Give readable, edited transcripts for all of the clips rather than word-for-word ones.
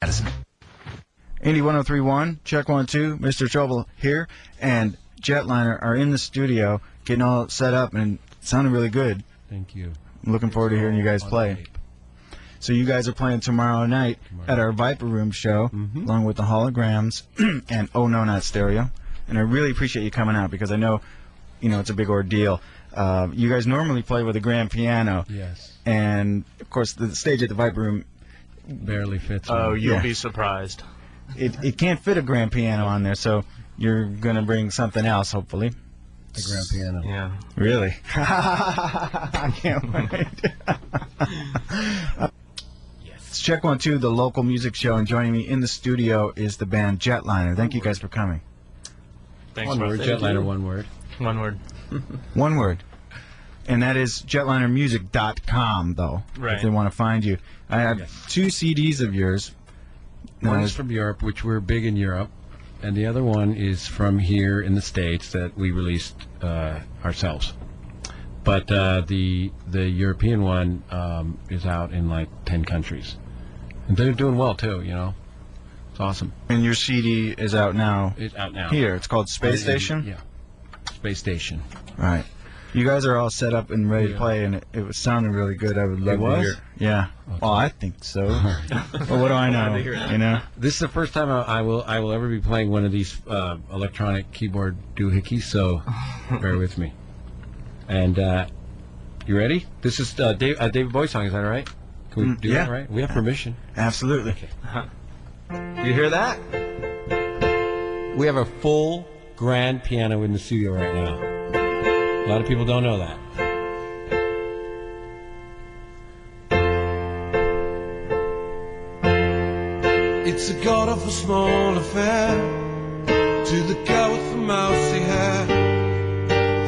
Madison. Indy 103.1, check 1 2, Mr. Trouble here, and Jetliner are in the studio getting all set up, and it sounded really good. Thank you. I'm looking forward to hearing you guys play. So you guys are playing tomorrow night at our Viper Room show, along with the Holograms and Oh No Not Stereo. And I really appreciate you coming out because I know, it's a big ordeal. You guys normally play with a grand piano. Yes. And, of course, the stage at the Viper Room barely fits. Oh, you'll be surprised. It can't fit a grand piano on there, so you're going to bring something else, hopefully. A grand piano. Yeah. Really? I can't wait. It's Check 1 2, the local music show, and joining me in the studio is the band Jetliner. Thank you guys for coming. Thanks One for word, Jetliner, one word. One word. One word. And that is jetlinermusic.com, though, Right. if they want to find you. I have 2 CDs of yours. One is from Europe, which we're big in Europe, and the other one is from here in the States that we released ourselves. But the European one is out in like 10 countries. And they're doing well, too, It's awesome. And your CD is out now. It's out now. Here. It's called Space Station? Yeah. Space Station. Right. You guys are all set up and ready to play, and it was sounding really good. I would love to hear. Yeah. Okay. Well, I think so. Well, what do I know? This is the first time I will ever be playing one of these electronic keyboard doohickeys, so bear with me. And you ready? This is David Bowie song. Is that all right? Can we do that right? We have permission. Absolutely. Okay. You hear that? We have a full grand piano in the studio right now. A lot of people don't know that. It's a god-awful small affair to the girl with the mousy hair.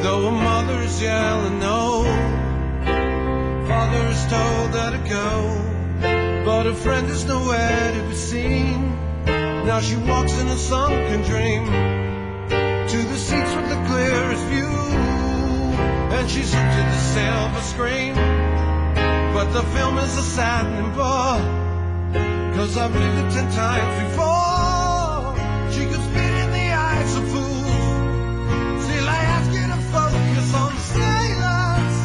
Though her mother is yelling no, father is told her to go, but her friend is nowhere to be seen. Now she walks in a sunken dream to the seats with the clearest view, and she's hooked to the silver screen. But the film is a saddening bore, 'cause I've lived it 10 times before. She could spit in the eyes of fools. Still I ask you to focus on the sailors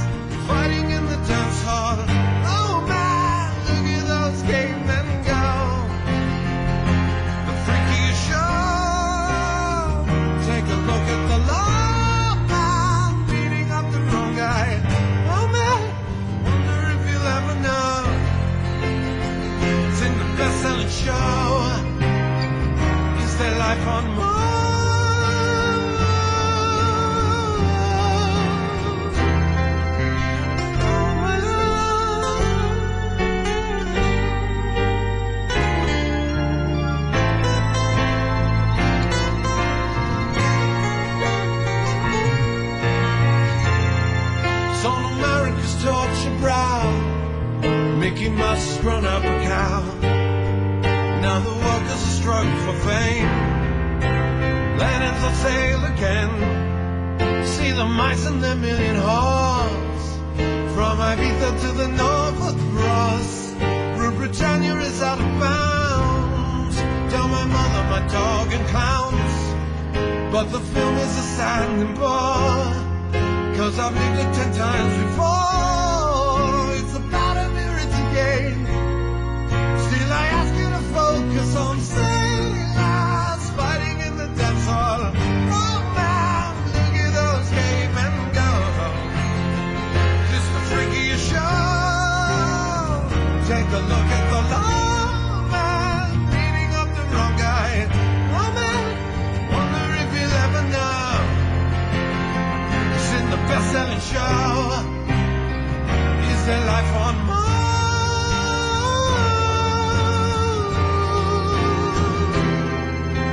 fighting in the dance hall. Oh man, look at those cavemen go. The freakiest show. Take a look at the lawman beating up the wrong guy. Oh man, wonder if you'll ever know. It's in the best-selling show. Is there life on Mars? Oh my It's on America's tortured brow. Mickey Mouse has grown up a cow. Now the workers are struggling for fame. Lennon's on sale again. See the mice and their million horns. From Ibiza to the Norfolk Ross. Rue Britannia is out of bounds. Tell my mother, my dog and clowns. But the film is a saddening bore, 'cause I've lived it 10 times before. It's about a mirror again. Still I ask you to focus on sailors fighting in the dance hall. Oh man, look at those cavemen go. Just the freakiest show. Take a look at the lawman beating up the wrong guy. Oh man, wonder if you'll ever know. It's in the best-selling show. Is there life on Mars?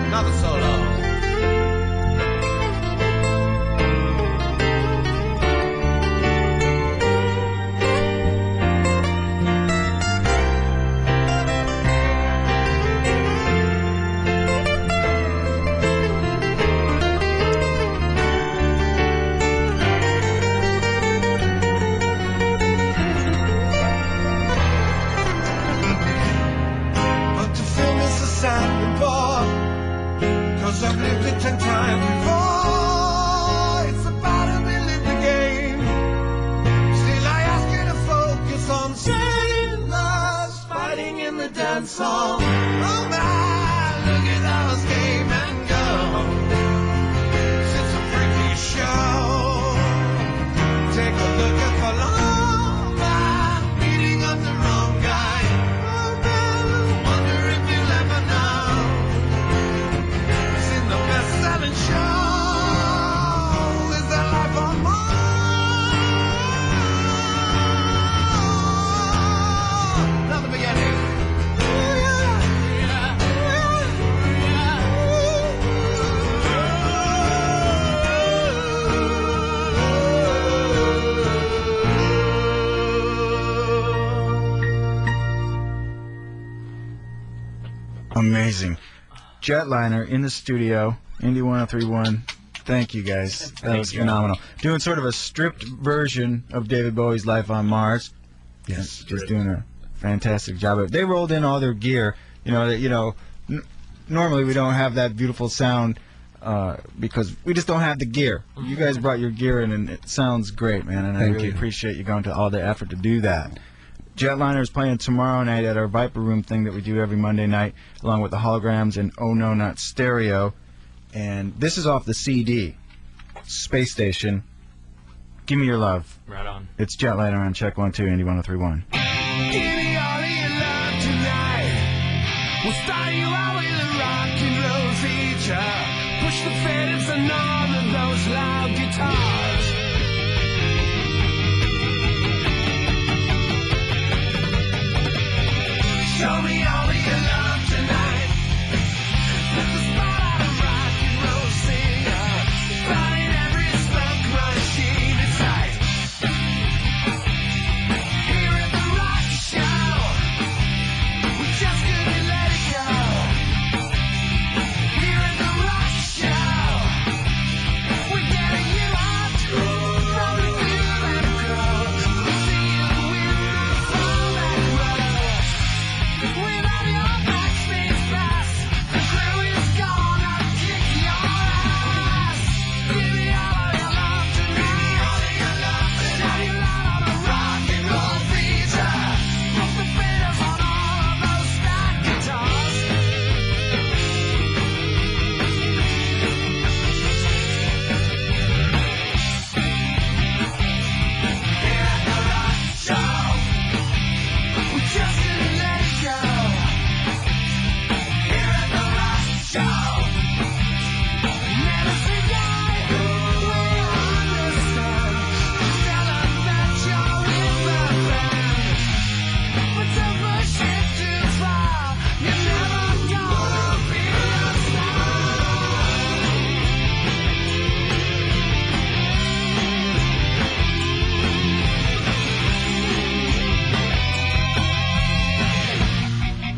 Another solo. But the film 'cause I've lived it 10 times before. It's about to be lived again. Still I ask you to focus on sailors fighting in the dance hall. Oh my, look at those came and go. It's a freaky show. Take a look at the llama beating up the wrong guy. Oh man, wonder if you'll ever know. It's in the best-selling show. Is there life on Mars? Not the beginning. Amazing. Jetliner in the studio, Indy 1031. Thank you guys. That was phenomenal. Doing sort of a stripped version of David Bowie's Life on Mars. Yes. Just doing a fantastic job of it. They rolled in all their gear. Normally we don't have that beautiful sound because we just don't have the gear. You guys brought your gear in and it sounds great, man. And I really appreciate you going to all the effort to do that. Jetliner is playing tomorrow night at our Viper Room thing that we do every Monday night, along with the Holograms and Oh No Not Stereo. And this is off the CD, Space Station. Give Me Your Love. Right on. It's Jetliner on Check 1 2, Indy 1031. Give me all of your love tonight. We'll start you out with a rock and roll feature. Push the fiddles and all of those loud guitars. Show me all of your love tonight. Let the spot out a rock and roll singer. Find every smoke machine in sight. Here at the rock show, we just couldn't let it go. Here at the rock show, we're getting you out from the field and grow. We see you win from that road. Without your backstage pass, the crew is gonna kick your ass. Give me all of your love tonight. Shout you loud on a rock and roll feature. Put the fiddles on all of those stack guitars. Here at the rock show, we just couldn't let it go. Here at the rock show, never say die. We understand. Tell them that you're with the band, but don't push it too far. You're never gonna be a star.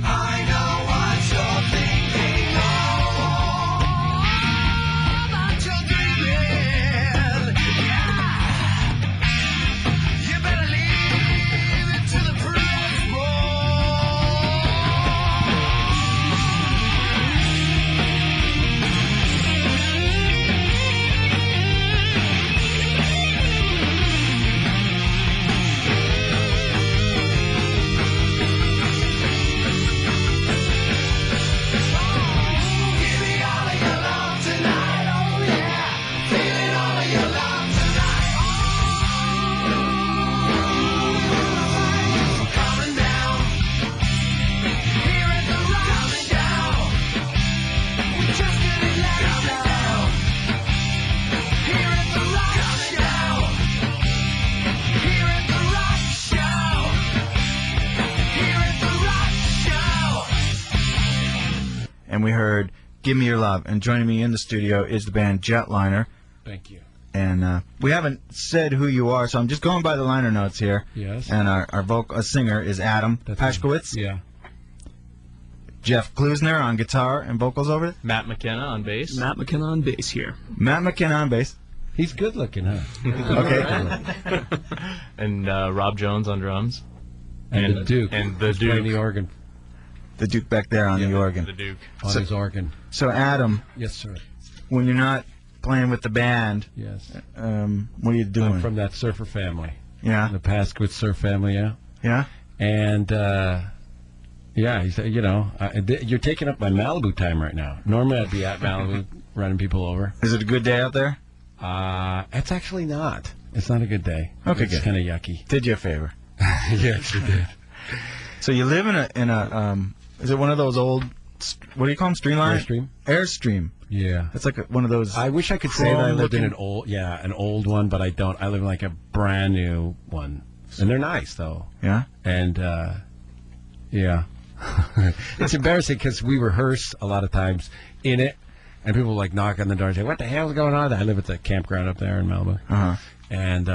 I know what you're thinking. Oh, about your dreaming. Yeah. You better leave it to the Give me all of your love tonight, oh yeah. Feeling all of your love tonight. Oh, coming down. Here at the rock show, we just couldn't let it go. Here at the rock show. Here at the rock show. Here at the rock show. And we heard Give Me Your Love. And joining me in the studio is the band Jetliner. Thank you. And we haven't said who you are, so I'm just going by the liner notes here. Yes. And our singer is Adam Pashkowitz. Yeah. Jeff Klusner on guitar and vocals over it. Matt McKenna on bass. Matt McKenna on bass here. Matt McKenna on bass. He's good looking, huh? Okay. And Rob Jones on drums. And the Duke. And the He's playing Duke. the organ. The Duke back there on the organ. The Duke. On his organ. So, Adam. Yes, sir. When you're not playing with the band, yes. What are you doing? I'm from that surfer family. Yeah. The Pasquith surf family, yeah. Yeah? And, yeah, he said, you know, you're taking up my Malibu time right now. Normally I'd be at Malibu running people over. Is it a good day out there? It's actually not. It's not a good day. Okay, it's good. kind of yucky. Did you a favor? Yes, you did. So you live in a is it one of those old, what do you call them, Streamline? Airstream? Airstream. Yeah. It's like one of those. I wish I could say that I lived in chrome-looking- an old one, but I don't. I live in like a brand new one. And they're nice, though. Yeah? And, yeah. It's embarrassing because we rehearse a lot of times in it, and people like knock on the door and say, "What the hell's going on?" I live at the campground up there in Malibu. Uh-huh. And,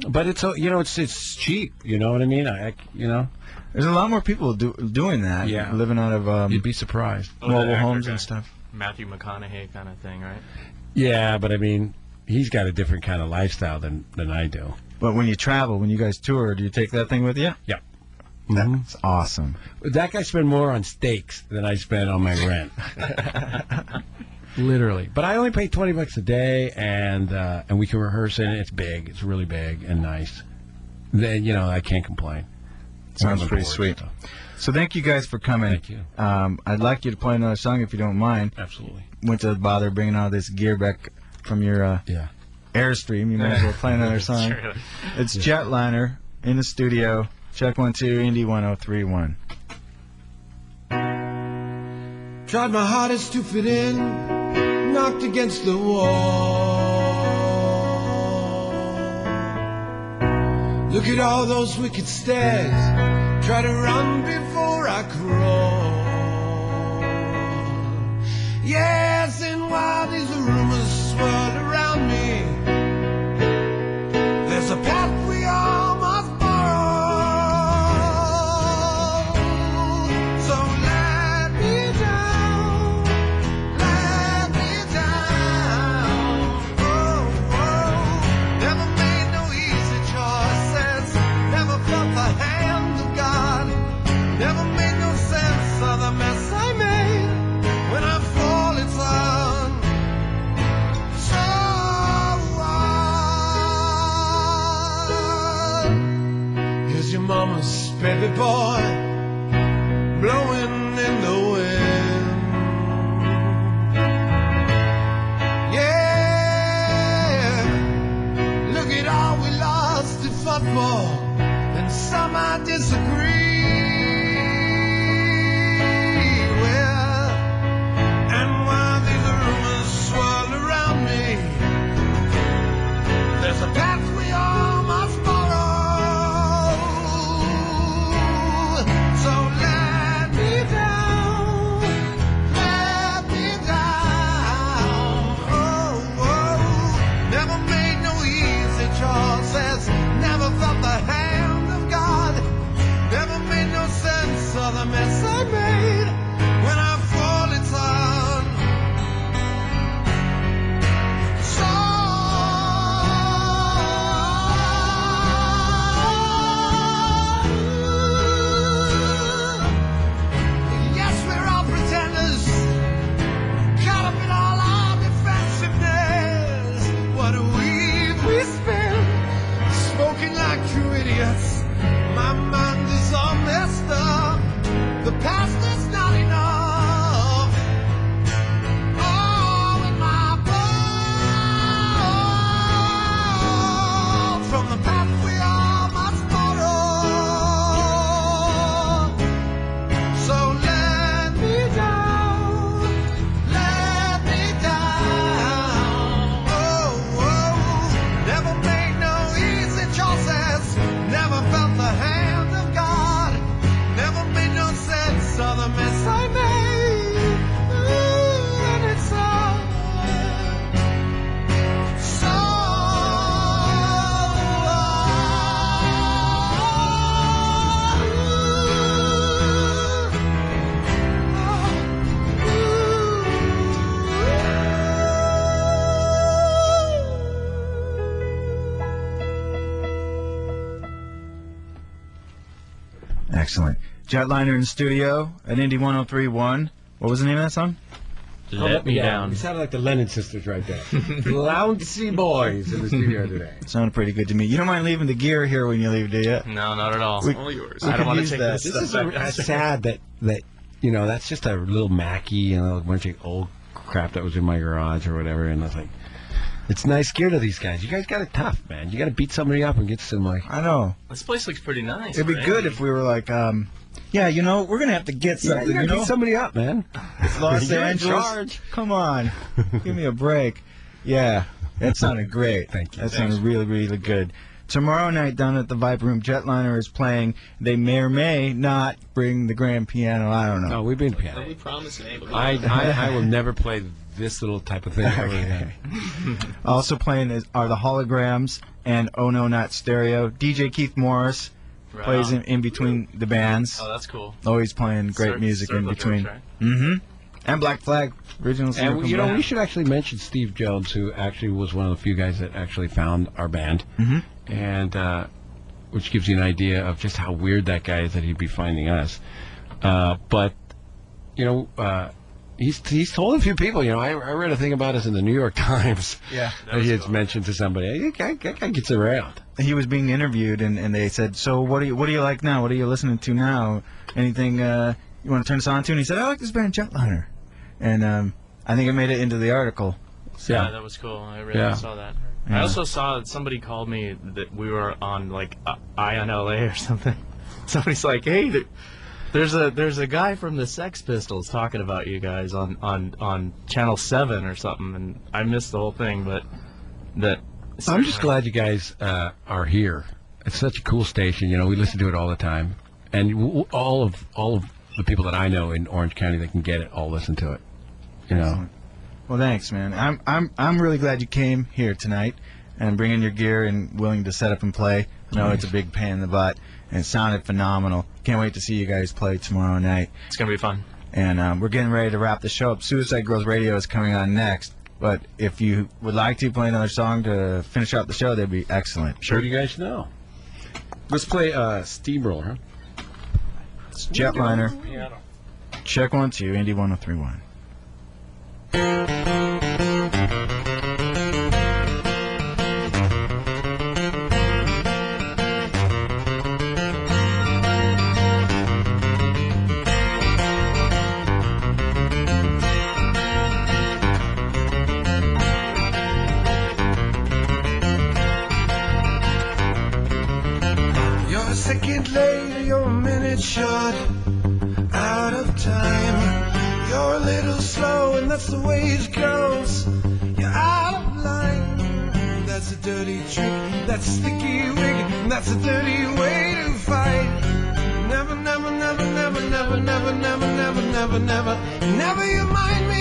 but it's, you know, it's cheap, you know what I mean? You know? There's a lot more people doing that. Yeah. Living out of You'd be surprised. mobile that homes actor and guy. stuff. Matthew McConaughey kind of thing, right? Yeah, but I mean, he's got a different kind of lifestyle than I do. But when you travel, when you guys tour, do you take that thing with you? Yeah. That's awesome. That guy spent more on steaks than I spent on my rent. Literally. But I only pay $20 a day, and we can rehearse in it. It's big. It's really big and nice. Then, you know, I can't complain. Sounds I'm pretty bored, sweet. so. So thank you guys for coming. Thank you. I'd like you to play another song if you don't mind. Absolutely. Went to bother bringing all this gear back from your Yeah. Airstream. You might as well play another song. Sure. It's Jetliner in the studio. Check 1 2, Indy 1031. Tried my hardest to fit in, knocked against the wall. Look at all those wicked stares, try to run before I crawl. Yes, and while these rumors swirl around me, there's a path we all must borrow. So let me down, let me down. Oh, oh. Never made no easy choices, never felt the hand of God, never made no sense Excellent. Jetliner in studio at Indie 103.1. What was the name of that song? Let Me Down. You sounded like the Lennon sisters right there. Louncy boys in the studio today. Sounded pretty good to me. You don't mind leaving the gear here when you leave, do you? No, not at all. All yours. I don't want to take that. this. This is sad that that's just a little Mackie, a bunch of old crap that was in my garage or whatever, and I was like, it's nice gear to these guys. You guys got it tough, man. You got to beat somebody up and get some I know. This place looks pretty nice. It'd be good if we were like, yeah, we're gonna have to get something. you beat somebody up, man. Los You're in Angeles. charge. Come on, give me a break. Yeah, that sounded great. Thank you. That sounded really, really good. Tomorrow night down at the Viper Room, Jetliner is playing. They may or may not bring the grand piano. I don't know. No, we bring the piano. We promise it. I will never play this little type of thing. Okay. Also playing are the Holograms and Oh No Not Stereo. DJ Keith Morris plays in between the bands. Oh, that's cool. Always playing great music in between. Right? Mm-hmm. And Black Flag, original singer And from we should actually mention Steve Jones, who actually was one of the few guys that actually found our band, and which gives you an idea of just how weird that guy is that he'd be finding us. But he's told a few people. I read a thing about us in the New York Times. Yeah, that he had mentioned to somebody. That guy gets around. He was being interviewed, and they said, "So what do you like now? What are you listening to now? Anything you want to turn us on to?" And he said, "I like this band Jetliner," and I think it made it into the article. So, yeah, that was cool. I really saw that. Yeah. I also saw that somebody called me that we were on like Eye on LA or something. Somebody's like, "Hey, there's a guy from the Sex Pistols talking about you guys on Channel 7 or something," and I missed the whole thing, but that. I'm just glad you guys are here. It's such a cool station. We listen to it all the time, and all of the people that I know in Orange County that can get it all listen to it. Well, thanks, man. I'm really glad you came here tonight and bringing your gear and willing to set up and play. I know it's a big pain in the butt, and it sounded phenomenal. Can't wait to see you guys play tomorrow night. It's gonna be fun. And we're getting ready to wrap the show up. Suicide Girls Radio is coming on next. But if you would like to play another song to finish out the show, that'd be excellent. Sure, you guys know. Let's play Steamroller, huh? It's Jetliner. Check 1, 2, Indie 103.1. You're a second late, you're a minute short, out of time. You're a little slow, and that's the way it goes. You're out of line. That's a dirty trick, that's a sticky wig, and that's a dirty way to fight. Never, never, never, never, never, never, never, never, never, never, never you mind me.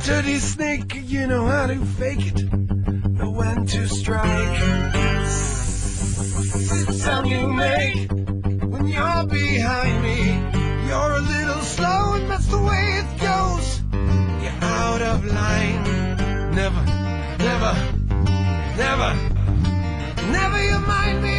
Dirty snake, you know how to fake it, know when to strike. The sound you make when you're behind me. You're a little slow, and that's the way it goes. You're out of line. Never, never, never, never you mind me.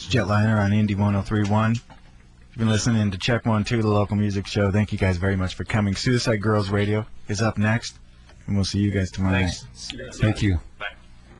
Jetliner on Indie 103.1. You've been listening to Check 1 2, the local music show. Thank you guys very much for coming. Suicide Girls Radio is up next, and we'll see you guys tomorrow night. Thank you. Bye.